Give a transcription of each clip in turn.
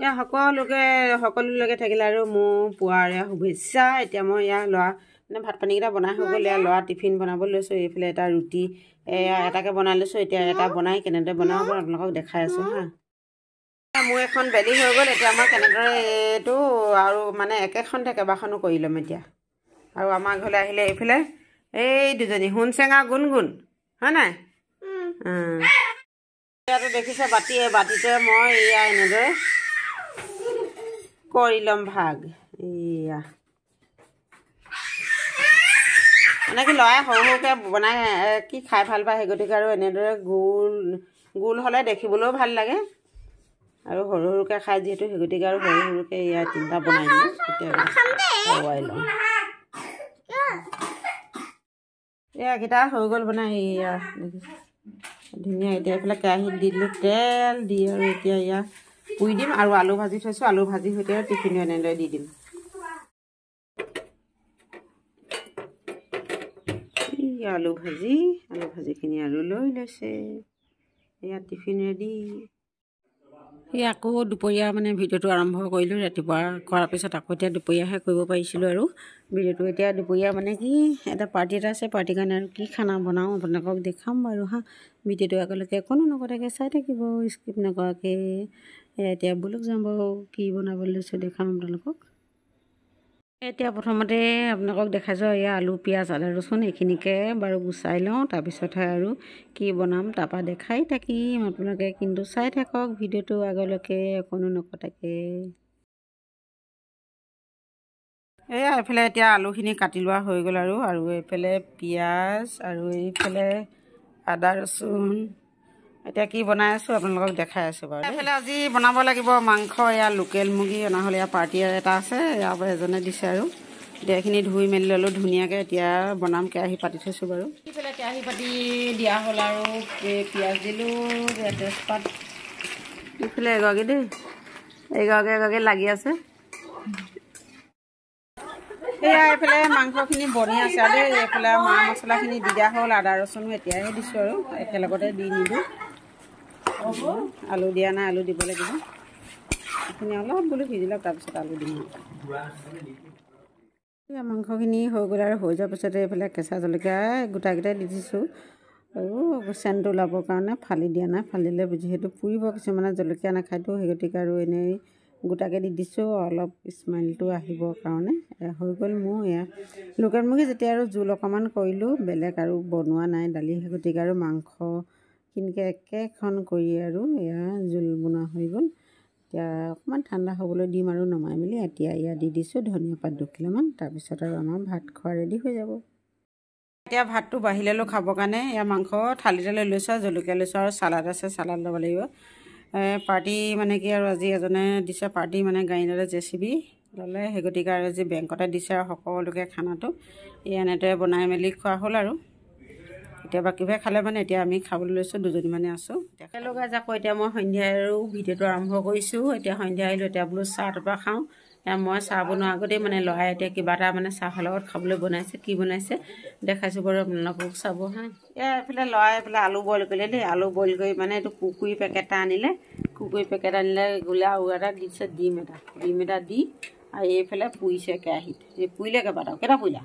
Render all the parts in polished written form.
এয়া সকলোলৈকে থাকিলে আৰু মোৰ পুৱাৰে শুভেচ্ছা। এতিয়া মই ইয়াৰ ল'ৰা মানে ভাত পানীকেইটা বনাই হৈ গ'ল। ইয়াৰ ল'ৰা টিফিন বনাব লৈছোঁ। এইফালে এটা ৰুটি এটাকে বনাই লৈছোঁ। এতিয়া এটা বনাই কেনেদৰে বনাব পাৰোঁ আপোনালোকক দেখাই আছোঁ হা। মোৰ এখন বেলি হৈ গ'ল। এতিয়া মই কেনেদৰে এইটো আৰু মানে একেখনতে কেইবাখনো কৰি ল'ম এতিয়া। আৰু আমাৰ ঘৰলৈ আহিলে এইফালে এই দুজনী হুনচেঙা গুণগুণ হয় নাই? ইয়াতো দেখিছে বাতিতে মই এয়া এনেদৰে কৰি ল'ম ভাগ। এয়া মানে কি ল'ৰাই সৰু সৰুকৈ বনাই কি খাই ভাল পায়, সেই গতিকে আৰু এনেদৰে গোল হ'লে দেখিবলৈও ভাল লাগে আৰু সৰু সৰুকৈ খাই যিহেতু, সেই গতিকে আৰু সৰু সৰুকৈ এয়া তিনিটা বনাই দিলোঁ। তেতিয়া খোৱাই ল'ম। এয়াকেইটা হৈ গ'ল বনাই। এয়া দেখিছে ধুনীয়া। এতিয়া এইফালে কেৰাহীত দি দিলোঁ তেল দি, আৰু এতিয়া এয়া পুৰি দিম আৰু আলু ভাজি থৈছোঁ। আলু ভাজি সৈতে টিফিনো এনেদৰে দি দিম। আলু ভাজিখিনি আৰু লৈ লৈছে। এয়া টিফিন ৰেডি। এই আকৌ দুপৰীয়া মানে ভিডিঅ'টো আৰম্ভ কৰিলোঁ। ৰাতিপুৱা কৰাৰ পিছত আকৌ এতিয়া দুপৰীয়াহে কৰিব পাৰিছিলোঁ আৰু ভিডিঅ'টো। এতিয়া দুপৰীয়া মানে কি এটা পাৰ্টি এটা আছে। পাৰ্টিৰ কাৰণে আৰু কি খানা বনাওঁ আপোনালোকক দেখাম বাৰু হা। ভিডিঅ'টো আগলৈকে কোনো নকৰাকৈ চাই থাকিব স্কিপ নকৰাকৈ। এতিয়া বলক যাম বাৰু কি বনাবলৈ লৈছোঁ দেখাম আপোনালোকক। এতিয়া প্ৰথমতে আপোনালোকক দেখাইছোঁ এয়া আলু পিঁয়াজ আদা ৰচুন এইখিনিকে বাৰু গুচাই লওঁ, তাৰপিছতহে আৰু কি বনাম তাৰপৰা দেখাই থাকিম আপোনালোকে। কিন্তু চাই থাকক ভিডিঅ'টো আগলৈকে কোনো নকটাকৈ। এয়া এইফালে এতিয়া আলুখিনি কাটি লোৱা হৈ গ'ল আৰু এইফালে পিঁয়াজ আৰু এইফালে আদা ৰচুন। এতিয়া কি বনাই আছোঁ আপোনালোকক দেখাই আছোঁ বাৰু। এইফালে আজি বনাব লাগিব মাংস। এয়া লোকেল মুৰ্গী অনা হ'ল। এয়া পাৰ্টি এটা আছে, ইয়াৰ পৰা এজনে দিছে আৰু এতিয়া এইখিনি ধুই মেলি ল'লোঁ ধুনীয়াকৈ। এতিয়া বনাম। কেৰাহী পাতি থৈছোঁ বাৰু। এইফালে কেৰাহী পাতি দিয়া হ'ল আৰু পিঁয়াজ দিলোঁ, তেজপাত। এইফালে এগৰাকী লাগি আছে। এয়া এইফালে মাংসখিনি বনি আছে আৰু দেই। এইফালে মা মছলাখিনি দি দিয়া হ'ল। আদা ৰচুনো এতিয়াহে দিছোঁ আৰু একেলগতে দি নিদিওঁ। আলু দিয়া নাই, আলু দিব লাগিব। এইখিনি অলপ বোলো সিজি লওক, তাৰপিছত আলু দিম। এয়া মাংসখিনি হৈ গ'ল আৰু হৈ যোৱাৰ পিছতে এইফালে কেঁচা জলকীয়া গোটাকেইটাই দি দিছোঁ আৰু চেণ্টটো ওলাবৰ কাৰণে। ফালি দিয়া নাই, ফালিলে যিহেতু পুৰিব, কিছুমানে জলকীয়া নাখায়তো, সেই গতিকে আৰু এনেই গোটাকৈ দি দিছোঁ অলপ স্মেলটো আহিবৰ কাৰণে। হৈ গ'ল মোৰ এয়া লোকেল মুৰ্গী। যেতিয়া আৰু জোল অকণমান কৰিলোঁ, বেলেগ আৰু বনোৱা নাই দালি, সেই গতিকে আৰু মাংসখিনিকে একেখন কৰি আৰু এয়া জোল বনোৱা হৈ গ'ল। এতিয়া অকণমান ঠাণ্ডা হ'বলৈ দিম আৰু নমাই মেলি। এতিয়া এয়া দি দিছোঁ ধনিয়া পাত 2 কিলোমান, তাৰপিছত আৰু আমাৰ ভাত খোৱা ৰেডি হৈ যাব। এতিয়া ভাতটো বাঢ়ি ল'লোঁ খাবৰ কাৰণে। এয়া মাংস থালিতে লৈ লৈছোঁ, জলকীয়া লৈছোঁ আৰু চালাড আছে, চালাড ল'ব লাগিব। পাৰ্টি মানে কি আৰু আজি এজনে দিছে পাৰ্টি, মানে গাড়ীতে JCB ল'লে, সেই গতিকে আৰু আজি বেংকতে দিছে আৰু সকলোকে খানাটো এই এনেদৰে বনাই মেলি খোৱা হ'ল আৰু এতিয়া বাকীবোৰে খালে মানে এতিয়া আমি খাবলৈ লৈছোঁ, দুজনীমানে আছোঁ। একেলগে আকৌ এতিয়া মই সন্ধিয়া আৰু ভিডিঅ'টো আৰম্ভ কৰিছোঁ। এতিয়া সন্ধিয়া আহিলোঁ, এতিয়া বোলো চাহ তাৰপৰা খাওঁ। মই চাহ বনোৱাৰ আগতেই মানে ল'ৰাই এতিয়া কিবা এটা মানে চাহৰ লগত খাবলৈ বনাইছে। কি বনাইছে দেখাইছোঁ বাৰু আপোনালোকক, চাব হা। এইফালে ল'ৰাই এইফালে আলু বইল কৰিলে দেই। আলু বইল কৰি মানে এইটো কুকুৰি পেকেট এটা আনিলে, গোলা আৰু এটা দিছে ডিম এটা দি, আৰু এইফালে পুৰিছে কেৰাহীত। এই পুৰিলে কেইটা পুৰিলা?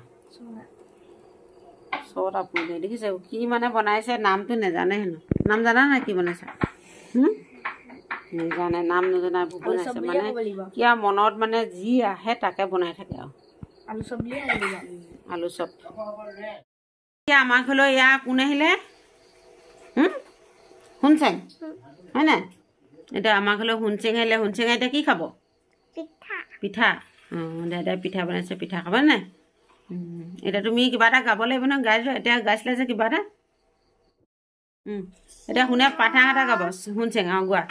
6টা পুৰিলে। দেখিছে কি মানে বনাইছে, নামটো নেজানে হেনো। নাম জানা নাই কি বনাইছে? নেজানে, নাম নজনা বনাইছে। মানে কিয় মনত মানে যি আহে তাকে বনাই থাকে আৰু আলু চপ। এতিয়া আমাৰ ঘৰলৈ এয়া কোন আহিলে? হুনচেং হয় নাই? এতিয়া আমাৰ ঘৰলৈ হুনচেং আহিলে। হুনচেঙে এতিয়া কি খাব? পিঠা। দাদাই পিঠা বনাইছে, পিঠা খাব নাই? এতিয়া তুমি কিবা এটা গাব লাগিব নহয়, গাই যোৱা। এতিয়া গাইছিলে যে কিবা এটা। এতিয়া শুনে পাঠা এটা গাব। হুনচেং গোৱা।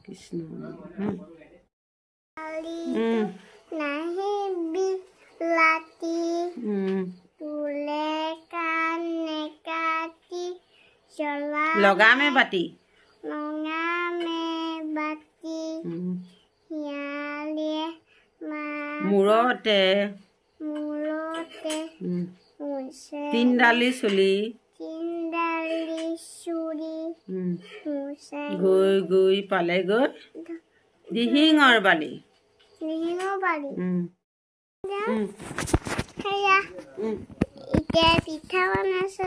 কৃষ্ণ নাহি বিলাতি লগামে বাতি মূৰতে তিনডালি চুলি গৈ গৈ পালেগৈ দিহিঙৰ বালি পিঠা বনাইছে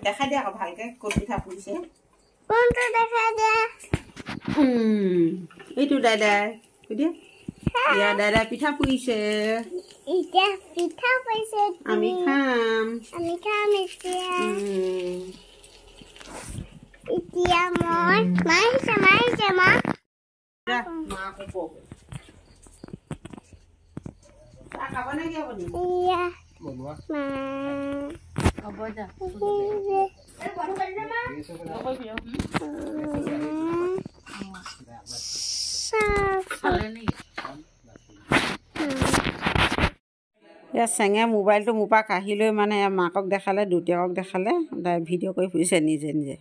দেখাই দিয়া আকৌ ভালকে ক'ত পিঠা পুৰিছে কোনটো দেখাই দিয়া এইটো দাদাই কৈ দিয়া ইয়াৰ দাদাই পিঠা পুৰিছে এতিয়া পিঠা পুৰিছে আমি খাম এতিয়া মই মাৰিছে মা খাবনে কি আপুনি চেঙে মোবাইলটো মোৰ পৰা কাঢ়ি লৈ মানে মাকক দেখালে দেউতাকক দেখালে তাই ভিডিঅ' কৰি ফুৰিছে নিজে নিজে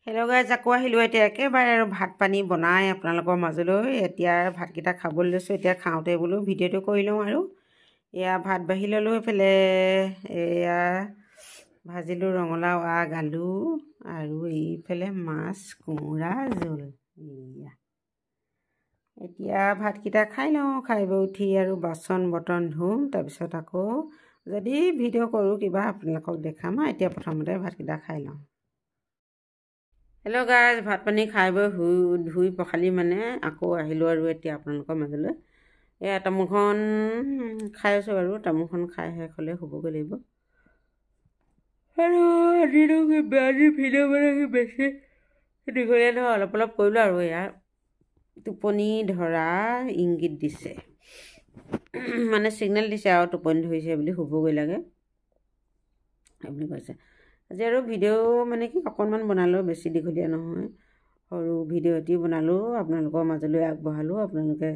হেল্ল' গাইজ আকৌ আহিলোঁ এতিয়া একেবাৰে আৰু ভাত পানী বনাই আপোনালোকৰ মাজলৈ এতিয়া ভাতকেইটা খাবলৈ লৈছোঁ এতিয়া খাওঁতে বোলো ভিডিঅ'টো কৰি লওঁ আৰু এয়া ভাত বাঢ়ি ল'লোঁ এইফালে এয়া ভাজিলোঁ ৰঙালাও আগ আলু আৰু এইফালে মাছ কোমোৰা জোল এয়া এতিয়া ভাতকেইটা খাই লওঁ খাই বৈ উঠি আৰু বাচন বৰ্তন ধুম তাৰপিছত আকৌ যদি ভিডিঅ' কৰোঁ কিবা আপোনালোকক দেখাম এতিয়া প্ৰথমতে ভাতকেইটা খাই লওঁ হেল্ল' গাইজ ভাত পানী খাই বৈ ধুই পখালি মানে আকৌ আহিলোঁ আৰু এতিয়া আপোনালোকৰ মাজলৈ এয়া তামোলখন খাই আছোঁ বাৰু তামোলখন খাই শেষ হ'লে শুবগৈ লাগিব আৰু আজি ভিডিঅ' বনাই বেছি দীঘলীয়া নহয় অলপ অলপ কৰিলোঁ আৰু এয়া টোপনি ধৰা ইংগিত দিছে মানে ছিগনেল দিছে আৰু টোপনি ধৰিছে বুলি শুবগৈ লাগে বুলি কৈছে আজি আৰু ভিডিঅ' মানে কি অকণমান বনালেও বেছি দীঘলীয়া নহয় সৰু ভিডিঅ' এটি বনালোঁ আপোনালোকৰ মাজলৈ আগবঢ়ালোঁ আপোনালোকে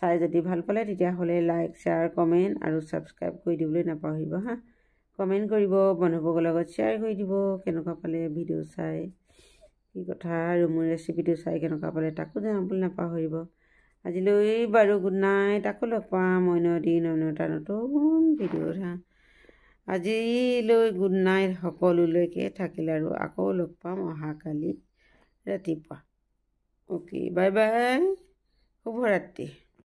চাই যদি ভাল পালে তেতিয়াহ'লে লাইক শ্বেয়াৰ কমেণ্ট আৰু ছাবস্ক্ৰাইব কৰি দিবলৈ নাপাহৰিব হা কমেণ্ট কৰিব বন্ধুবৰ্গৰ লগত শ্বেয়াৰ কৰি দিব কেনেকুৱা পালে ভিডিঅ' চাই কি কথা আৰু মোৰ ৰেচিপিটো চাই কেনেকুৱা পালে তাকো জনাবলৈ নাপাহৰিব আজিলৈ বাৰু গুড নাইট আকৌ লগ পাম অন্য এদিন অন্য এটা নতুন ভিডিঅ'ত হা আজিলৈ গুড নাইট সকলোলৈকে থাকিলে আৰু আকৌ লগ পাম অহাকালি ৰাতিপুৱা অ'কে বাই বাই শুভৰাত্ৰি